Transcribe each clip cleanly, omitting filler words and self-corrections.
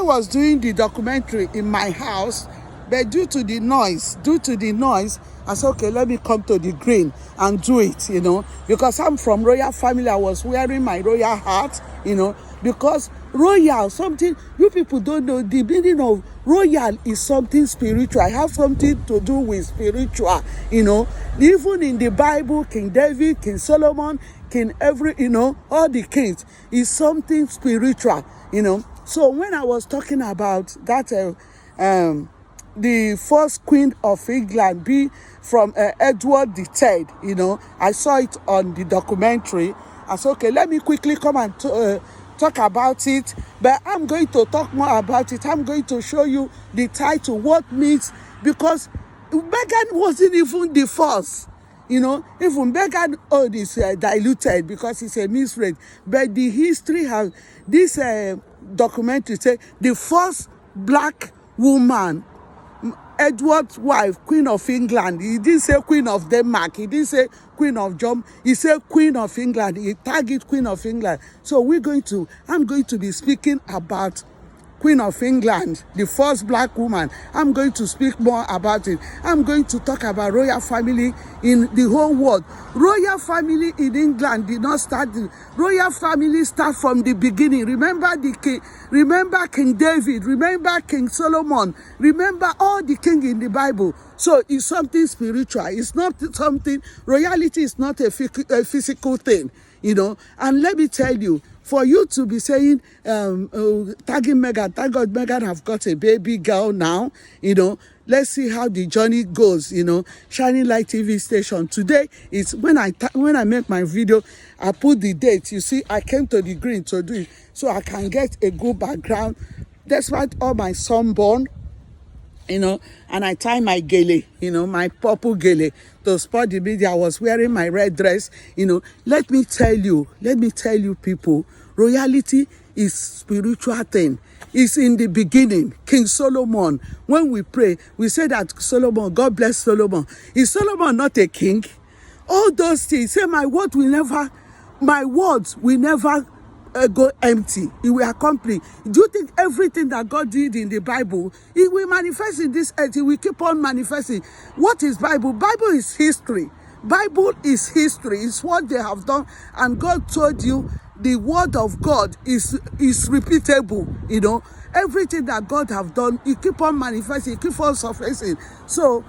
was doing the documentary in my house, but due to the noise, I said, okay, let me come to the green and do it, because I'm from royal family. I was wearing my royal hat, because royal, something you people don't know, the meaning of royal is something spiritual. I have something to do with spiritual, even in the Bible, King David, King Solomon, King all the kings is something spiritual, So when I was talking about that, the first Queen of England be from Edward III, I saw it on the documentary. I said, okay, let me quickly come and talk about it, but I'm going to talk more about it. I'm going to show you the title, what means, because Meghan wasn't even the first. Even Meghan is diluted because it's a misread, but the history has this documentary say the first black woman, Edward's wife, Queen of England. He didn't say Queen of Denmark. He didn't say Queen of John. He said Queen of England. He tagged it Queen of England. So I'm going to be speaking about Queen of England, the first black woman. I'm going to speak more about it. I'm going to talk about royal family in the whole world. Royal family in England did not start. Royal family start from the beginning. Remember remember King David, remember King Solomon, remember all the king in the Bible. So it's something spiritual. It's not something, royalty is not a physical thing, And let me tell you, for you to be saying, tagging Meghan, thank God Meghan have got a baby girl now, let's see how the journey goes, Shining Light TV station. Today is when I make my video, I put the date. You see, I came to the green to do it so I can get a good background, despite all my sunburn, and I tie my gele, my purple gele to spot the media. I was wearing my red dress, Let me tell you people, royalty is spiritual thing. It's in the beginning. King Solomon, when we pray, we say that Solomon, God bless Solomon. Is Solomon not a king? All those things, say my words will never go empty. It will accomplish. Do you think everything that God did in the Bible, it will manifest in this earth? It will keep on manifesting. What is Bible? Bible is history. Bible is history. It's what they have done. And God told you the word of God is repeatable. Everything that God have done, it keep on manifesting, it keep on surfacing. So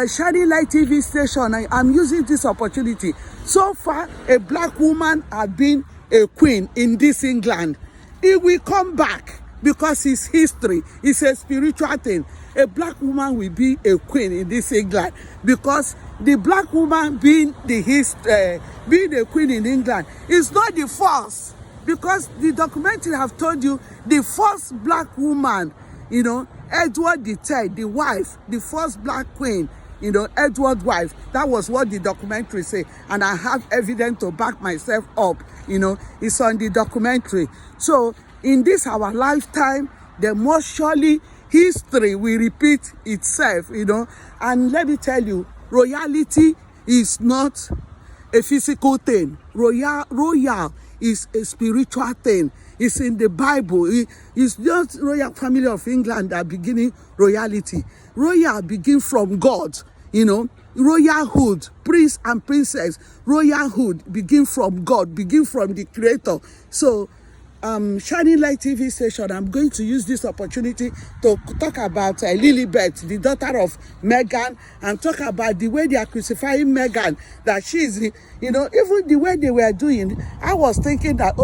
Shining Light TV station, I'm using this opportunity. So far, a black woman has been a queen in this England. It will come back because it's history. It's a spiritual thing. A black woman will be a queen in this England because the black woman being being a queen in England is not the first, because the documentary have told you the first black woman, Edward III, the wife, the first black queen, Edward's wife. That was what the documentary say, and I have evidence to back myself up. It's on the documentary. So in this our lifetime, the most surely history will repeat itself. And let me tell you, royalty is not a physical thing. Royal is a spiritual thing. It's in the Bible. It's not royal family of England that beginning royalty. Royal begin from God, royalhood, prince and princess, royalhood begin from God, begin from the Creator. So Shining Light TV station, I'm going to use this opportunity to talk about Lilibet, the daughter of Meghan, and talk about the way they are crucifying Meghan, that she's, even the way they were doing. I was thinking that,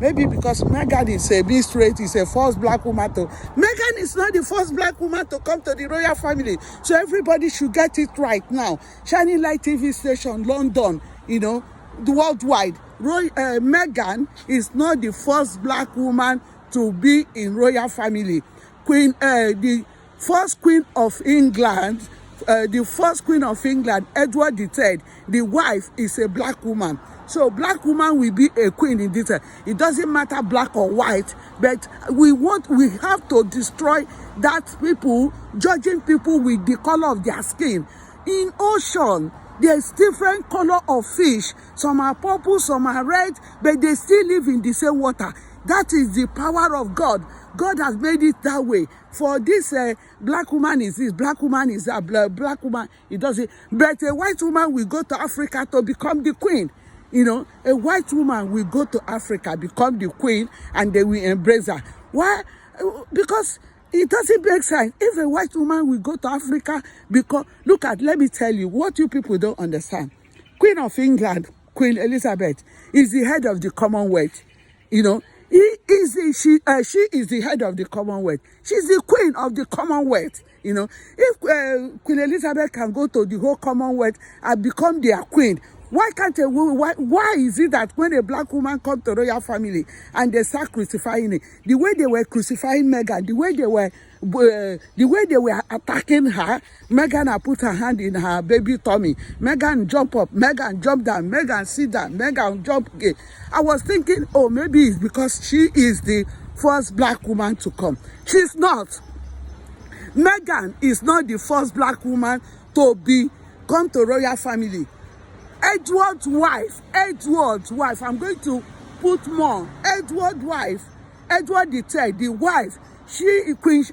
maybe because Meghan is a mistress, is a first black woman to. Meghan is not the first black woman to come to the royal family. So everybody should get it right now. Shining Light TV station, London, worldwide. Meghan is not the first black woman to be in royal family. The first queen of England, Edward III, the wife is a black woman. So black woman will be a queen in this. It doesn't matter black or white, but we have to destroy that people, judging people with the color of their skin. In ocean, there's different color of fish. Some are purple, some are red, but they still live in the same water. That is the power of God. God has made it that way. For this black woman is this, black woman is that, black woman, it doesn't. But a white woman will go to Africa to become the queen. You know, a white woman will go to Africa, become the queen, and they will embrace her. Why? Because it doesn't make sense. If a white woman will go to Africa, because, let me tell you, what you people don't understand. Queen of England, Queen Elizabeth, is the head of the Commonwealth. You know, she is the head of the Commonwealth. She's the queen of the Commonwealth. You know, if Queen Elizabeth can go to the whole Commonwealth and become their queen, why can't a woman? Why is it that when a black woman comes to royal family and they start crucifying it, the way they were crucifying Meghan, the way they were attacking her, Meghan had put her hand in her baby tummy. Meghan jump up, Meghan jump down, Meghan sit down, Meghan jump again. I was thinking, oh, maybe it's because she is the first black woman to come. She's not. Meghan is not the first black woman to come to royal family. Edward's wife, I'm going to put more. Edward's wife, Edward III, the wife,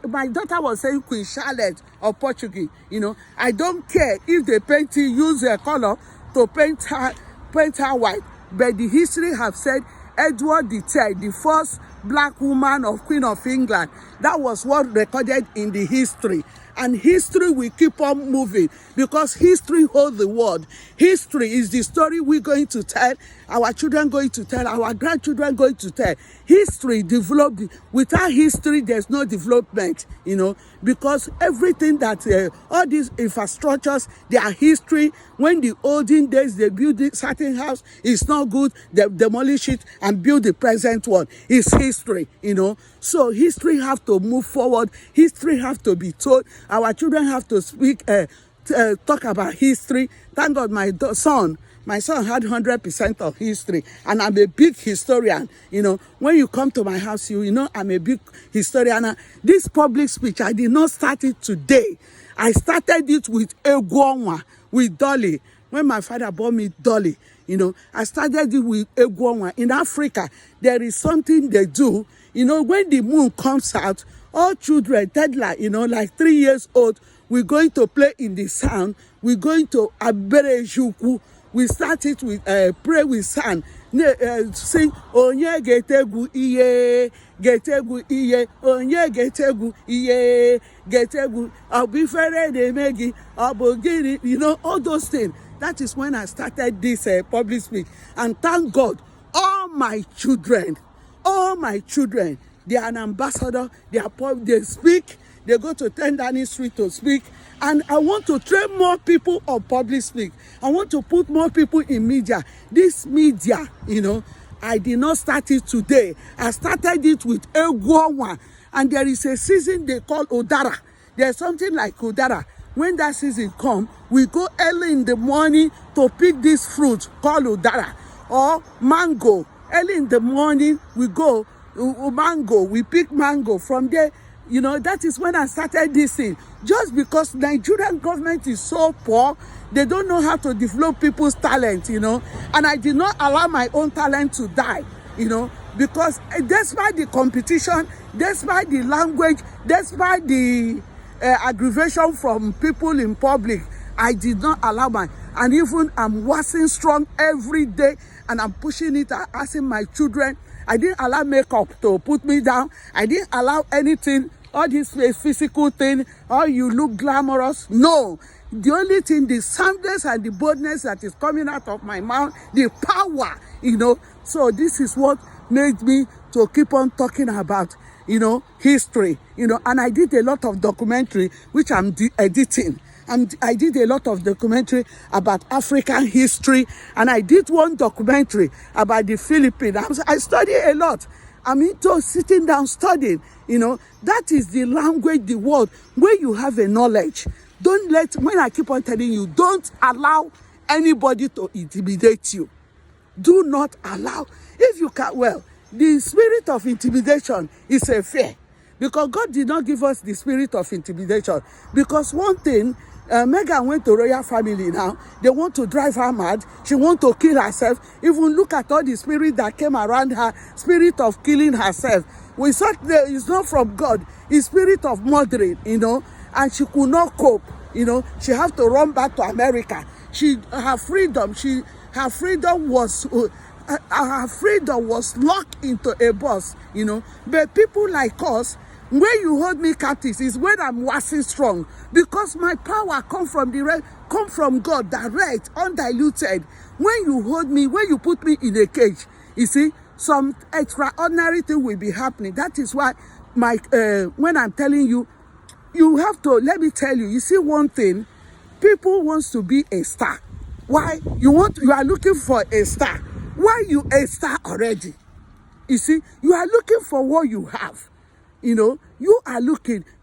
my daughter was saying Queen Charlotte of Portugal. You know, I don't care if they use a color to paint her white, but the history have said Edward III, the first black woman of Queen of England. That was what recorded in the history. And history will keep on moving because history holds the world. History is the story we're going to tell, our children going to tell, our grandchildren going to tell. History developed. Without history, there's no development, you know, because everything that, all these infrastructures, they are history. When the olden days, they build a certain house, it's not good, they demolish it and build the present one. It's history, you know. So history have to move forward. History have to be told. Our children have to speak, talk about history. Thank God my son had 100% of history, and I'm a big historian. You know, when you come to my house, you know I'm a big historian. This public speech, I did not start it today. I started it with Egwonwa, with Dolly. When my father bought me Dolly, you know, I started it with Egwonwa. In Africa, there is something they do. You know, when the moon comes out, all children, toddler, you know, like 3 years old, we're going to play in the sun. We're going to Aberejuku. We start it with pray with sun. Sing Onye Getegu Iye, Getegu Iye, Onye Getegu Iye, Getegu Abifere de Megi, Abogiri, you know, all those things. That is when I started this public speech. And thank God, all my children, they are an ambassador, they speak, they go to 10 Downing Street to speak. And I want to train more people on public speak. I want to put more people in media. This media, you know, I did not start it today. I started it with Egwonwa. And there is a season they call Udara. There's something like Udara. When that season comes, we go early in the morning to pick this fruit called Udara or mango. Early in the morning, we go mango. We pick mango. From there, you know, that is when I started this thing. Just because Nigerian government is so poor, they don't know how to develop people's talent, you know. And I did not allow my own talent to die, you know, because despite the competition, despite the language, despite the aggravation from people in public, I did not allow and even I'm waxing strong every day and I'm pushing it, asking my children. I didn't allow makeup to put me down. I didn't allow anything, all this physical thing, or you look glamorous. No. The only thing, the soundness and the boldness that is coming out of my mouth, the power, you know. So this is what made me to keep on talking about, you know, history, you know. And I did a lot of documentary, which I'm editing. And I did a lot of documentary about African history. And I did one documentary about the Philippines. I study a lot. I'm into sitting down studying, you know. That is the language, the word, where you have a knowledge. Don't let, when I keep on telling you, don't allow anybody to intimidate you. Do not allow. If you can, well, the spirit of intimidation is a fear. Because God did not give us the spirit of intimidation. Because one thing, Megan went to royal family now. They want to drive her mad. She want to kill herself. Even look at all the spirit that came around her, spirit of killing herself. We thought that it's not from God. It's spirit of murdering, and she could not cope. She have to run back to America. Her freedom was locked into a bus, But people like us, when you hold me captive, is when I'm waxing strong, because my power come from God, direct, undiluted. When you hold me, when you put me in a cage, you see, some extraordinary thing will be happening. That is why when I'm telling you, you have to, let me tell you, you see one thing, people wants to be a star. Why? You are looking for a star. Why you a star already? You see, you are looking for what you have. You are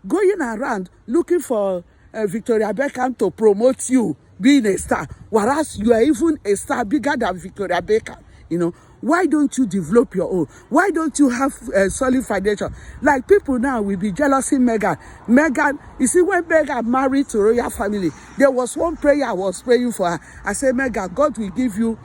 going around looking for Victoria Beckham to promote you being a star, whereas you are even a star bigger than Victoria Beckham. Why don't you develop your own? Why don't you have a solid foundation? Like people now will be jealousy Megan. You see, when Megan married to royal family, there was one prayer I was praying for her. I said, Megan, God will give you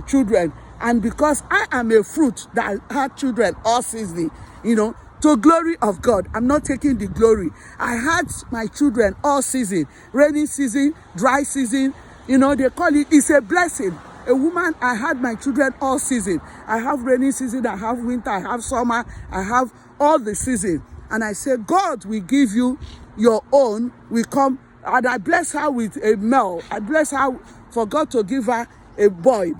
children. And because I am a fruit that had children all season, to glory of God. I'm not taking the glory. I had my children all season, rainy season, dry season. They call it's a blessing. A woman, I had my children all season. I have rainy season, I have winter, I have summer, I have all the season. And I say, God will give you your own, will come. And I bless her with a male. I bless her for God to give her a boy.